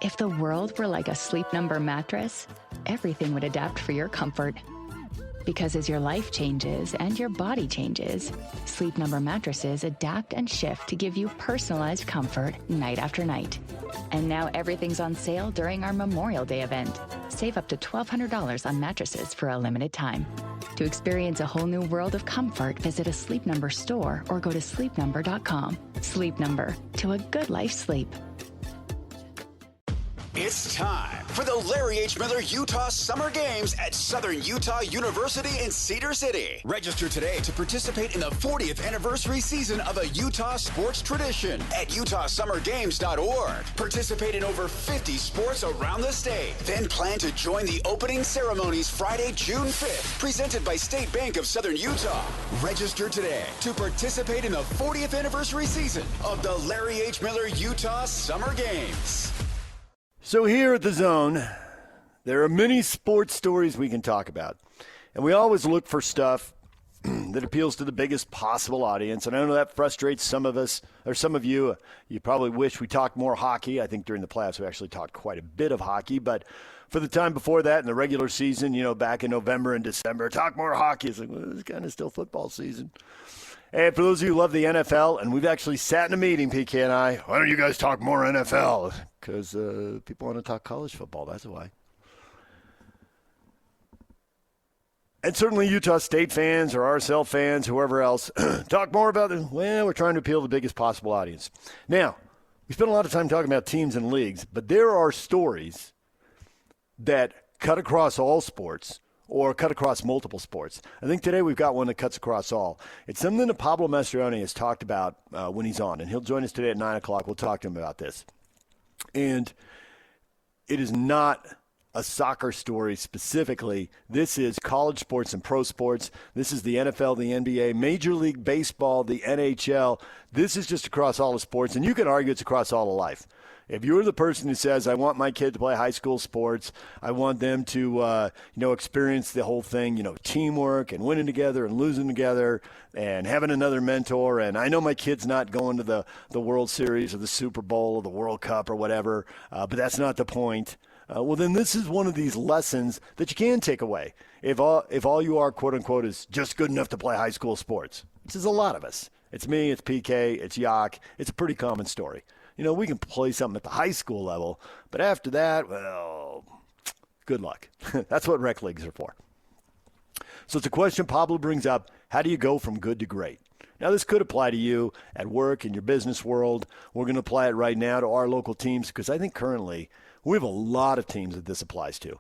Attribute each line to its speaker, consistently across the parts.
Speaker 1: If the world were like a Sleep Number mattress, everything would adapt for your comfort. Because as your life changes and your body changes, Sleep Number mattresses adapt and shift to give you personalized comfort night after night. And now everything's on sale during our Memorial Day event. Save up to $1,200 on mattresses for a limited time. To experience a whole new world of comfort, visit a Sleep Number store or go to sleepnumber.com. Sleep Number, to a good life sleep.
Speaker 2: It's time for the Larry H. Miller Utah Summer Games at Southern Utah University in Cedar City. Register today to participate in the 40th anniversary season of a Utah sports tradition at utahsummergames.org. Participate in over 50 sports around the state. Then plan to join the opening ceremonies Friday, June 5th, presented by State Bank of Southern Utah. Register today to participate in the 40th anniversary season of the Larry H. Miller Utah Summer Games.
Speaker 3: So here at The Zone, there are many sports stories we can talk about. And we always look for stuff that appeals to the biggest possible audience. And I know that frustrates some of us, or some of you. You probably wish we talked more hockey. I think during the playoffs we actually talked quite a bit of hockey. But for the time before that in the regular season, back in November and December, talk more hockey. It's like, well, it's kind of still football season. And for those of you who love the NFL, and we've actually sat in a meeting, PK and I, why don't you guys talk more NFL? Because people want to talk college football, that's why. And certainly Utah State fans or RSL fans, whoever else, talk more about it. Well, we're trying to appeal to the biggest possible audience. Now, we spent a lot of time talking about teams and leagues, but there are stories that cut across all sports or cut across multiple sports. I think today we've got one that cuts across all. It's something that Pablo Mastroianni has talked about when he's on, and he'll join us today at 9 o'clock. We'll talk to him about this. And it is not a soccer story specifically. This is college sports and pro sports. This is the NFL, the NBA, Major League Baseball, the NHL. This is just across all the sports, and you can argue it's across all of life. If you're the person who says, I want my kid to play high school sports, I want them to, experience the whole thing, teamwork and winning together and losing together and having another mentor. And I know my kid's not going to the World Series or the Super Bowl or the World Cup or whatever, but that's not the point. Well, then this is one of these lessons that you can take away. If all you are, quote unquote, is just good enough to play high school sports, which is a lot of us. It's me, it's PK, it's Yak. It's a pretty common story. We can play something at the high school level, but after that, well, good luck. That's what rec leagues are for. So it's a question Pablo brings up. How do you go from good to great? Now, this could apply to you at work, in your business world. We're going to apply it right now to our local teams because I think currently we have a lot of teams that this applies to.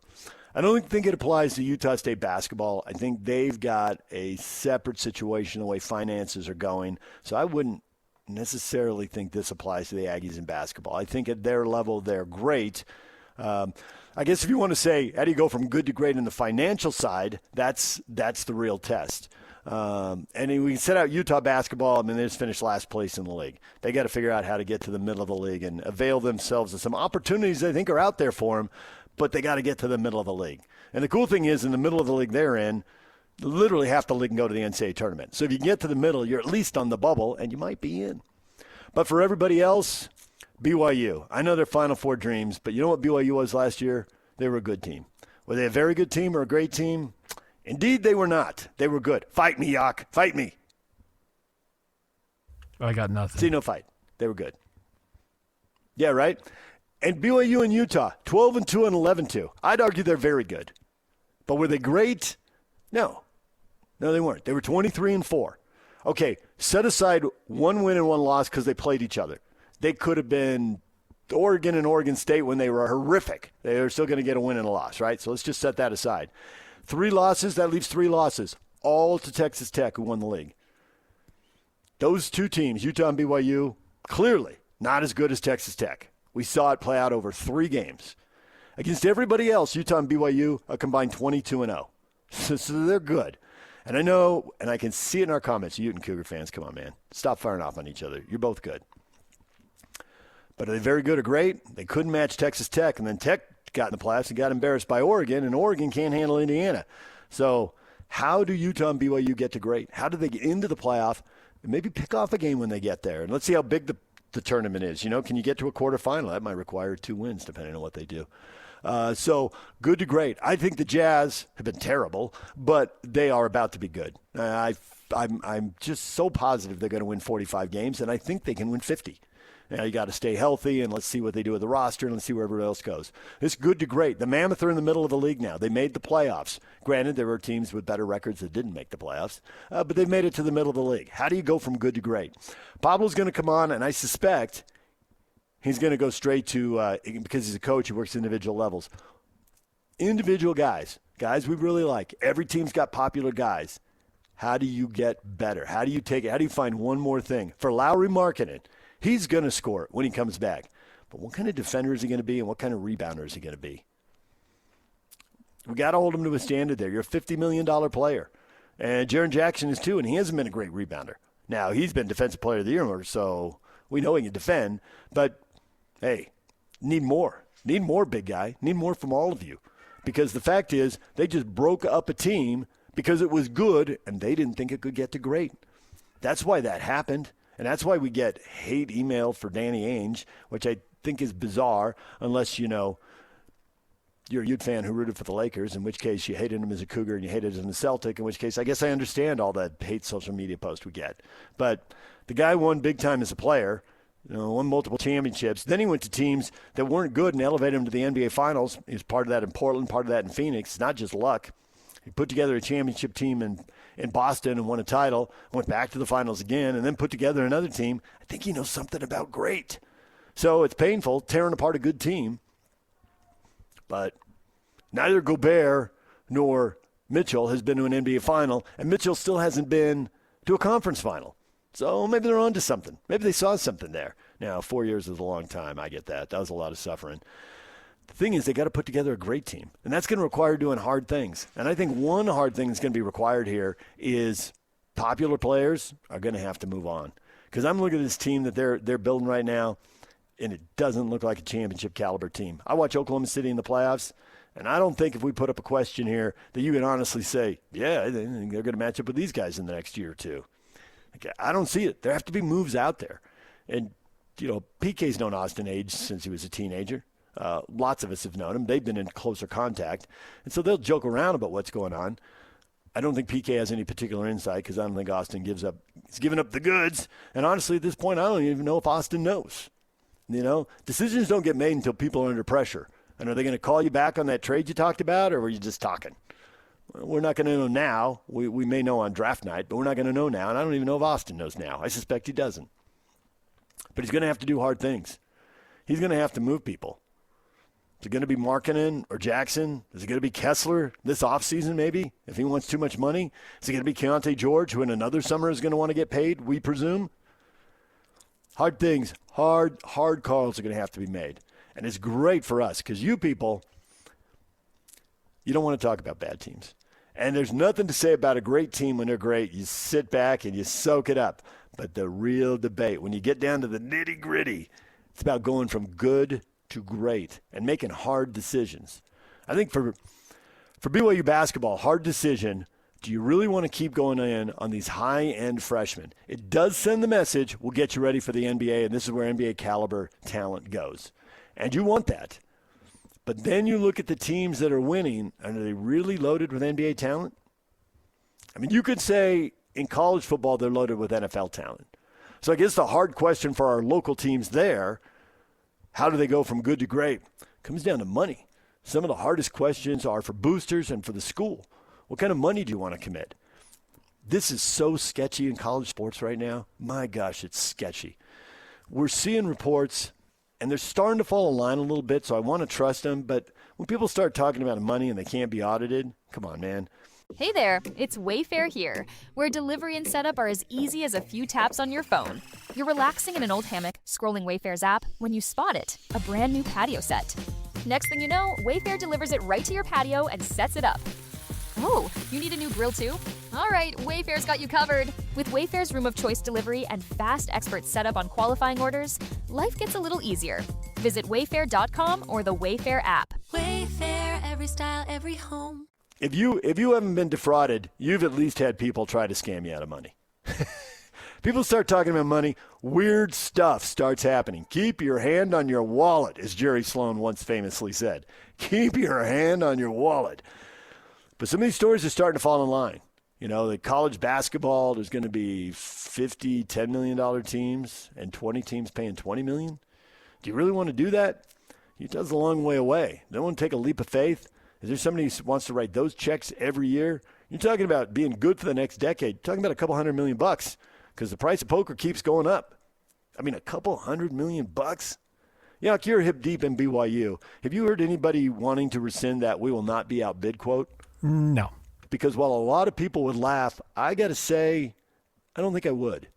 Speaker 3: I don't think it applies to Utah State basketball. I think they've got a separate situation the way finances are going. So I wouldn't necessarily think this applies to the Aggies in basketball. I think at their level, they're great. I guess if you want to say, how do you go from good to great in the financial side, that's the real test. And we set out Utah basketball. They just finished last place in the league. They got to figure out how to get to the middle of the league and avail themselves of some opportunities they think are out there for them, but they got to get to the middle of the league. And the cool thing is, in the middle of the league they're in, literally half the league can go to the NCAA tournament. So if you can get to the middle, you're at least on the bubble, and you might be in. But for everybody else, BYU. I know they're Final Four dreams, but you know what BYU was last year? They were a good team. Were they a very good team or a great team? Indeed, they were not. They were good. Fight me, Yak. Fight me.
Speaker 4: I got nothing.
Speaker 3: See, no fight. They were good. Yeah, right? And BYU and Utah, 12-2 and 11-2. I'd argue they're very good. But were they great? No. No, they weren't. They were 23-4. Okay, set aside one win and one loss because they played each other. They could have been Oregon and Oregon State when they were horrific. They were still going to get a win and a loss, right? So let's just set that aside. 3 losses, that leaves 3 losses, all to Texas Tech, who won the league. Those two teams, Utah and BYU, clearly not as good as Texas Tech. We saw it play out over 3 games. Against everybody else, Utah and BYU are combined 22-0. So they're good. And I know, and I can see it in our comments, Ute Cougar fans, come on, man. Stop firing off on each other. You're both good. But are they very good or great? They couldn't match Texas Tech, and then Tech got in the playoffs and got embarrassed by Oregon, and Oregon can't handle Indiana. So how do Utah and BYU get to great? How do they get into the playoff and maybe pick off a game when they get there? And let's see how big the tournament is. Can you get to a quarterfinal? That might require 2 wins, depending on what they do. So good to great. I think the Jazz have been terrible, but they are about to be good. I'm just so positive they're going to win 45 games, and I think they can win 50. Now you got to stay healthy, and let's see what they do with the roster, and let's see where everybody else goes. It's good to great. The Mammoth are in the middle of the league now. They made the playoffs. Granted, there were teams with better records that didn't make the playoffs, but they've made it to the middle of the league. How do you go from good to great? Pablo's going to come on, and I suspect he's going to go straight to, because he's a coach, he works individual levels. Individual guys we really like. Every team's got popular guys. How do you get better? How do you take it? How do you find one more thing? For Lauri Markkanen, he's going to score when he comes back. But what kind of defender is he going to be, and what kind of rebounder is he going to be? We got to hold him to a standard there. You're a $50 million player. And Jaren Jackson is too, and he hasn't been a great rebounder. Now, he's been Defensive Player of the Year, so we know he can defend. But, hey, need more. Need more, big guy. Need more from all of you. Because the fact is, they just broke up a team because it was good, and they didn't think it could get to great. That's why that happened. And that's why we get hate email for Danny Ainge, which I think is bizarre, unless, you're a Ute fan who rooted for the Lakers, in which case you hated him as a Cougar and you hated him as a Celtic, in which case I guess I understand all that hate social media post we get. But the guy won big time as a player, won multiple championships. Then he went to teams that weren't good and elevated him to the NBA Finals. He was part of that in Portland, part of that in Phoenix. It's not just luck. He put together a championship team in Boston and won a title, went back to the finals again, and then put together another team. I think he knows something about great. So it's painful tearing apart a good team. But neither Gobert nor Mitchell has been to an NBA final, and Mitchell still hasn't been to a conference final. So maybe they're on to something. Maybe they saw something there. Now, 4 years is a long time. I get that. That was a lot of suffering. The thing is, they got to put together a great team, and that's going to require doing hard things. And I think one hard thing that's going to be required here is popular players are going to have to move on. Because I'm looking at this team that they're building right now, and it doesn't look like a championship caliber team. I watch Oklahoma City in the playoffs, and I don't think if we put up a question here that you can honestly say, yeah, they're going to match up with these guys in the next year or two. I don't see it. There have to be moves out there. And, PK's known Austin Age since he was a teenager. Lots of us have known him. They've been in closer contact. And so they'll joke around about what's going on. I don't think PK has any particular insight because I don't think Austin he's giving up the goods. And honestly, at this point, I don't even know if Austin knows. Decisions don't get made until people are under pressure. And are they going to call you back on that trade you talked about, or were you just talking? Well, we're not going to know now. We may know on draft night, but we're not going to know now. And I don't even know if Austin knows now. I suspect he doesn't. But he's going to have to do hard things. He's going to have to move people. Is it going to be Markkanen or Jackson? Is it going to be Kessler this offseason maybe, if he wants too much money? Is it going to be Keontae George, who in another summer is going to want to get paid, we presume? Hard things, hard calls are going to have to be made. And it's great for us because you people, you don't want to talk about bad teams. And there's nothing to say about a great team when they're great. You sit back and you soak it up. But the real debate, when you get down to the nitty-gritty, it's about going from good to great and making hard decisions. I think for BYU basketball, hard decision, do you really want to keep going in on these high-end freshmen? It does send the message, we'll get you ready for the NBA, and this is where NBA caliber talent goes. And you want that. But then you look at the teams that are winning, and are they really loaded with NBA talent? I mean, you could say in college football they're loaded with NFL talent. So I guess the hard question for our local teams there, how do they go from good to great, comes down to money. Some of the hardest questions are for boosters and for the school. What kind of money do you want to commit? This is so sketchy in college sports right now. My gosh, it's sketchy. We're seeing reports, and they're starting to fall in line a little bit, so I want to trust them. But when people start talking about money and they can't be audited, come on, man.
Speaker 4: Hey there, it's Wayfair here, where delivery and setup are as easy as a few taps on your phone. You're relaxing in an old hammock, scrolling Wayfair's app, when you spot it, a brand new patio set. Next thing you know, Wayfair delivers it right to your patio and sets it up. Oh, you need a new grill too? All right, Wayfair's got you covered. With Wayfair's Room of Choice delivery and fast expert setup on qualifying orders, life gets a little easier. Visit wayfair.com or the Wayfair app.
Speaker 5: Wayfair, every style, every home.
Speaker 3: If you haven't been defrauded, you've at least had people try to scam you out of money. People start talking about money, weird stuff starts happening. Keep your hand on your wallet, as Jerry Sloan once famously said. Keep your hand on your wallet. But some of these stories are starting to fall in line. You know, the college basketball, there's going to be 50, $10 million teams and 20 teams paying $20 million. Do you really want to do that? Utah's a long way away. Don't want to take a leap of faith. Is there somebody who wants to write those checks every year? You're talking about being good for the next decade. You're talking about a couple $100 million because the price of poker keeps going up. I mean, a couple $100 million. Yeah, you're hip deep in BYU. Have you heard anybody wanting to rescind that "we will not be outbid" quote?
Speaker 6: No.
Speaker 3: Because while a lot of people would laugh, I got to say, I don't think I would.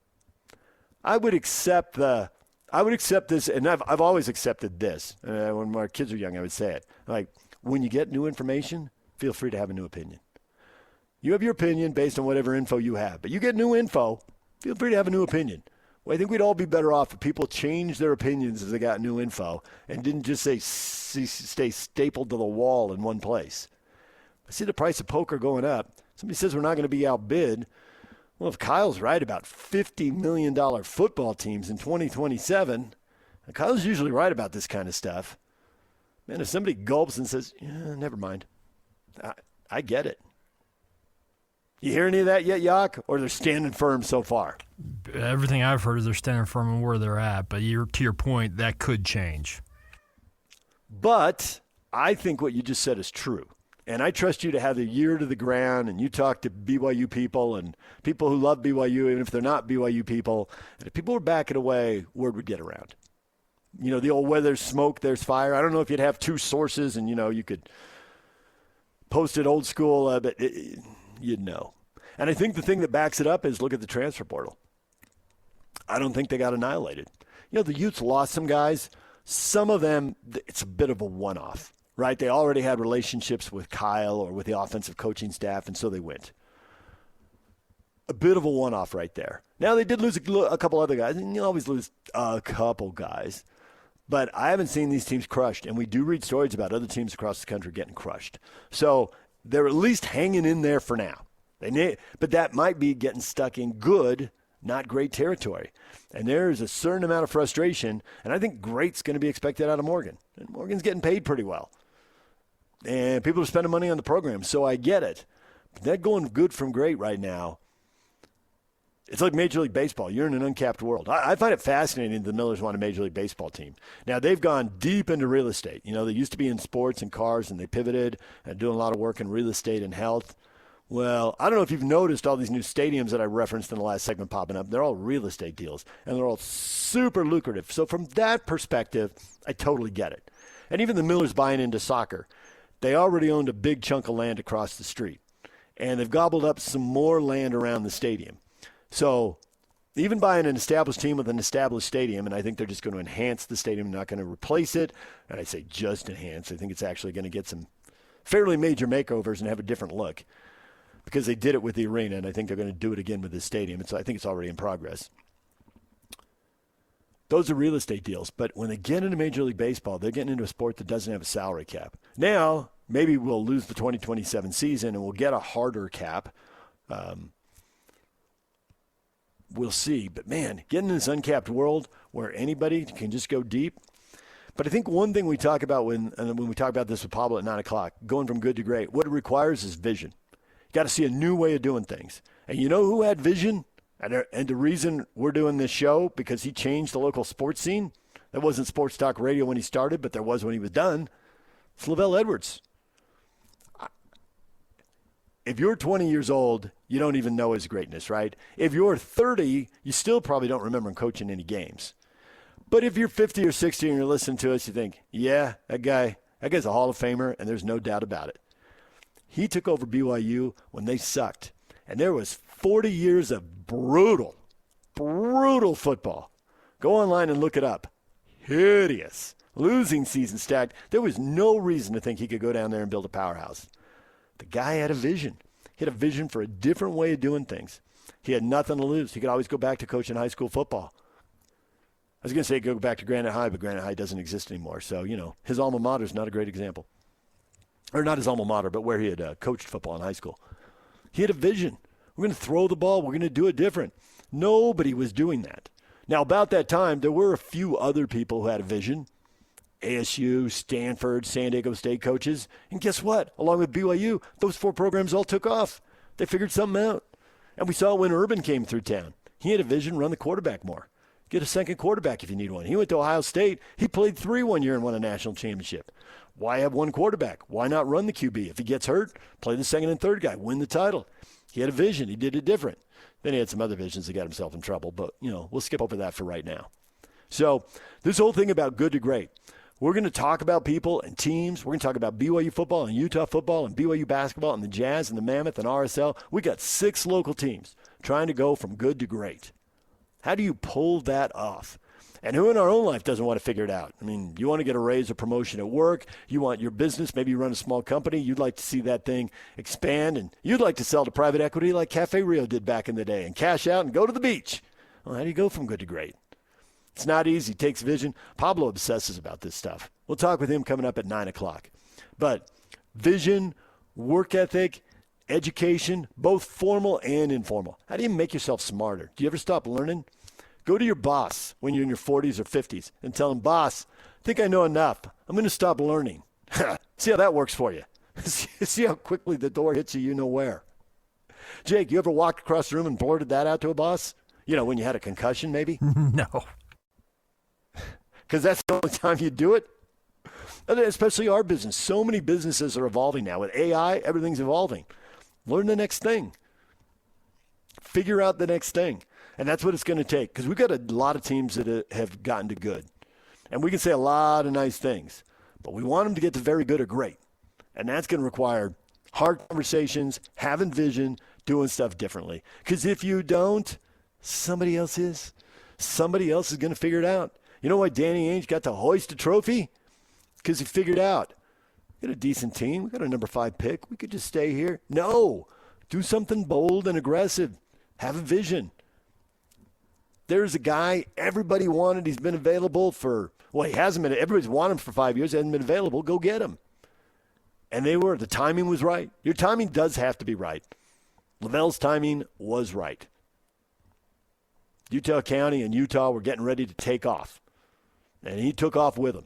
Speaker 3: I would accept this, and I've always accepted this. When my kids were young, I would say it. Like, when you get new information, feel free to have a new opinion. You have your opinion based on whatever info you have. But you get new info, feel free to have a new opinion. Well, I think we'd all be better off if people changed their opinions as they got new info and didn't just stay stapled to the wall in one place. I see the price of poker going up. Somebody says we're not going to be outbid. Well, if Kyle's right about $50 million football teams in 2027, and Kyle's usually right about this kind of stuff, man, if somebody gulps and says, yeah, never mind, I get it. You hear any of that yet, Yak? Or they're standing firm so far?
Speaker 6: Everything I've heard is they're standing firm on where they're at, but to your point, that could change.
Speaker 3: But I think what you just said is true. And I trust you to have the ear to the ground, and you talk to BYU people and people who love BYU, even if they're not BYU people. And if people were backing away, word would get around. You know, the old where there's smoke, there's fire. I don't know if you'd have two sources and, you know, you could post it old school, but you'd know. And I think the thing that backs it up is look at the transfer portal. I don't think they got annihilated. You know, the Utes lost some guys. Some of them, it's a bit of a one-off. Right, they already had relationships with Kyle or with the offensive coaching staff, and so they went. A bit of a one-off right there. Now, they did lose a couple other guys, and you always lose a couple guys. But I haven't seen these teams crushed, and we do read stories about other teams across the country getting crushed. So they're at least hanging in there for now. But that might be getting stuck in good, not great territory. And there's a certain amount of frustration, and I think great's going to be expected out of Morgan. And Morgan's getting paid pretty well. And people are spending money on the program, so I get it. But that going good from great right now, it's like Major League Baseball. You're in an uncapped world. I find it fascinating that the Millers want a Major League Baseball team. Now, they've gone deep into real estate. You know, they used to be in sports and cars, and they pivoted and doing a lot of work in real estate and health. Well, I don't know if you've noticed all these new stadiums that I referenced in the last segment popping up. They're all real estate deals, and they're all super lucrative. So from that perspective, I totally get it. And even the Millers buying into soccer, they already owned a big chunk of land across the street, and they've gobbled up some more land around the stadium. So even buying an established team with an established stadium, and I think they're just going to enhance the stadium, not going to replace it. And I say just enhance. I think it's actually going to get some fairly major makeovers and have a different look because they did it with the arena, and I think they're going to do it again with this stadium. And so I think it's already in progress. Those are real estate deals. But when they get into Major League Baseball, they're getting into a sport that doesn't have a salary cap. Now, maybe we'll lose the 2027 season and we'll get a harder cap. We'll see. But, man, getting in this uncapped world where anybody can just go deep. But I think one thing we talk about when we talk about this with Pablo at 9 o'clock, going from good to great, what it requires is vision. You got to see a new way of doing things. And you know who had vision? And the reason we're doing this show, because he changed the local sports scene. That wasn't Sports Talk Radio when he started, but there was when he was done. It's LaVelle Edwards. If you're 20 years old, you don't even know his greatness, right? If you're 30, you still probably don't remember him coaching any games. But if you're 50 or 60 and you're listening to us, you think, yeah, that guy's a Hall of Famer, and there's no doubt about it. He took over BYU when they sucked, and there was 40 years of brutal football. Go online and look it up. Hideous. Losing season stacked. There was no reason to think he could go down there and build a powerhouse. The guy had a vision. He had a vision for a different way of doing things. He had nothing to lose. He could always go back to coaching high school football. I was going to say go back to Granite High, but Granite High doesn't exist anymore. So, you know, his alma mater is not a great example. Or not his alma mater, but where he had coached football in high school. He had a vision. We're going to throw the ball. We're going to do it different. Nobody was doing that. Now, about that time, there were a few other people who had a vision. ASU, Stanford, San Diego State coaches. And guess what? Along with BYU, those 4 programs all took off. They figured something out. And we saw when Urban came through town. He had a vision, run the quarterback more. Get a second quarterback if you need one. He went to Ohio State. He played 3 one year and won a national championship. Why have one quarterback? Why not run the QB? If he gets hurt, play the second and third guy, win the title. He had a vision. He did it different. Then he had some other visions that got himself in trouble. But, we'll skip over that for right now. So this whole thing about good to great. We're going to talk about people and teams. We're going to talk about BYU football and Utah football and BYU basketball and the Jazz and the Mammoth and RSL. We got 6 local teams trying to go from good to great. How do you pull that off? And who in our own life doesn't want to figure it out? I mean, you want to get a raise or promotion at work. You want your business, maybe you run a small company. You'd like to see that thing expand, and you'd like to sell to private equity like Cafe Rio did back in the day and cash out and go to the beach. Well, how do you go from good to great? It's not easy. It takes vision. Pablo obsesses about this stuff. We'll talk with him coming up at 9 o'clock. But vision, work ethic, education, both formal and informal. How do you make yourself smarter? Do you ever stop learning? Go to your boss when you're in your 40s or 50s and tell him, boss, I think I know enough. I'm going to stop learning. See how that works for you. See how quickly the door hits you know where. Jake, you ever walked across the room and blurted that out to a boss? When you had a concussion maybe?
Speaker 6: No.
Speaker 3: Because that's the only time you do it. And especially our business. So many businesses are evolving now. With AI, everything's evolving. Learn the next thing. Figure out the next thing. And that's what it's going to take. Because we've got a lot of teams that have gotten to good. And we can say a lot of nice things. But we want them to get to very good or great. And that's going to require hard conversations, having vision, doing stuff differently. Because if you don't, somebody else is. Somebody else is going to figure it out. You know why Danny Ainge got to hoist a trophy? Because he figured out, we got a decent team. We got a number 5 pick. We could just stay here. No. Do something bold and aggressive. Have a vision. There's a guy everybody wanted. He's been available he hasn't been. Everybody's wanted him for 5 years. He hasn't been available. Go get him. And the timing was right. Your timing does have to be right. Lavelle's timing was right. Utah County and Utah were getting ready to take off. And he took off with them.